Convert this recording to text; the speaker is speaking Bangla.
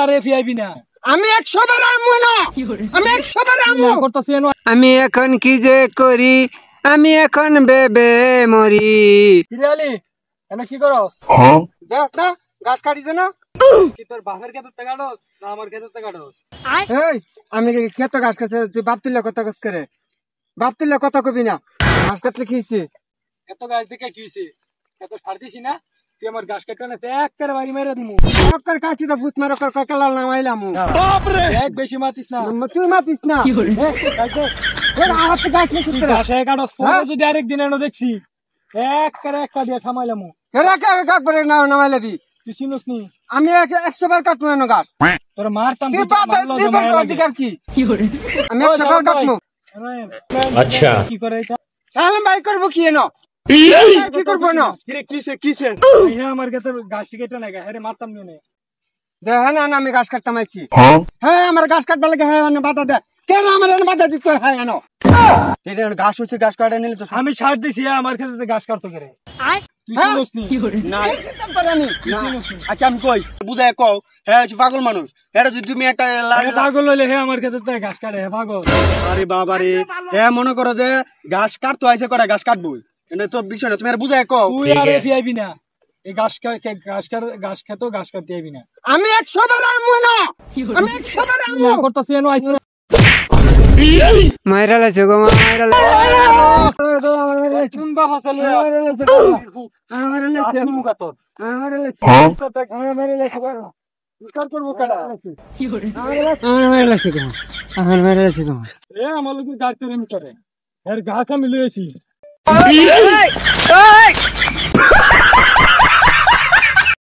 আরে ফিয়াবি না আমি 100 বার আমু না আমি 100 বার আমু করতেছি আমি এখন কি যে করি আমি এখন বেবে মরি ফিরালি এনে কি করস দেখ না গাছ কাটিছ না কি তোর বাপের ক্ষেতে কাটস না আমার ক্ষেতে কাটস এই আমি ক্ষেত গাছ কাটতে তুই বাপ তুললে কথা কস করে বাপ তুললে কথা কবি না গাছ কাটলে খেয়েছি এত গাছ দেখে কি হইছে এত ছাড় দিছি না তুই আমার গাছ কাটতে না এক বাড়ি মেরে দিমু সবকার কাটি তো ভূত মারো কাকাল নামাইলাম বাপ রে এক বেশি মাতিস না তুই মাতিস না আওয়াজ গাছ নিছিস তোরা গাছে কাটস ফোন যদি আরেক দিন এনো দেখছি একটা দিয়ে থামাইলাম কেরা কাক করে না নামাইলাবি তুই চিনস নি আমি 100 বার কাটবো না গাছ তোর মারতাম তুই অধিকার কি আমি 100 বার কাটবো আচ্ছা কি করে এটা সালাম ভাই করবো কি এনো কি করবো না কিসে আমার কাছে গাছ কেটে না হ্যাঁ মারতাম নিয়ে দেখেন না আমি গাছ কাটতাম আইছি হ্যাঁ আমার গাছ কাটবার লাগে হ্যাঁ বাধা দে কেন আমার বাধা দিতে হ্যাঁ এনো গাছ হচ্ছে গাছ কাটা নিলে তো আমি ছাড় দিছি আমার ক্ষেত্রে গাছ কাটতে করে আচ্ছা আমি কই বুঝাই কও হ্যাঁ হচ্ছে পাগল মানুষ হ্যাঁ যদি তুমি একটা পাগল হইলে হ্যাঁ আমার ক্ষেত্রে গাছ কাটে পাগল আরে বাবা রে হ্যাঁ মনে করো যে ঘাস কাটতে আইছে করে ঘাস কাটবো এটা তো বিষয় না তুমি আর বুঝাই কও তুই আরে ফিয়াবি না এই ঘাস খেতো ঘাস কাটতে আইবি না আমি 100 বার আমু না আমি 100 বার আমু করতেছি এনো আইছ মাইরা লাইছে গো মাইরা লাইছে চুম্বা ফসল আমার লাইছে মুগা তোর আমার লাইছে আমার লাইছে কার করব কাটা আমার লাইছে গো আমার মাইরা লাইছে গো এ আমার লোক গাছ করে এর গাছ আমি লইছি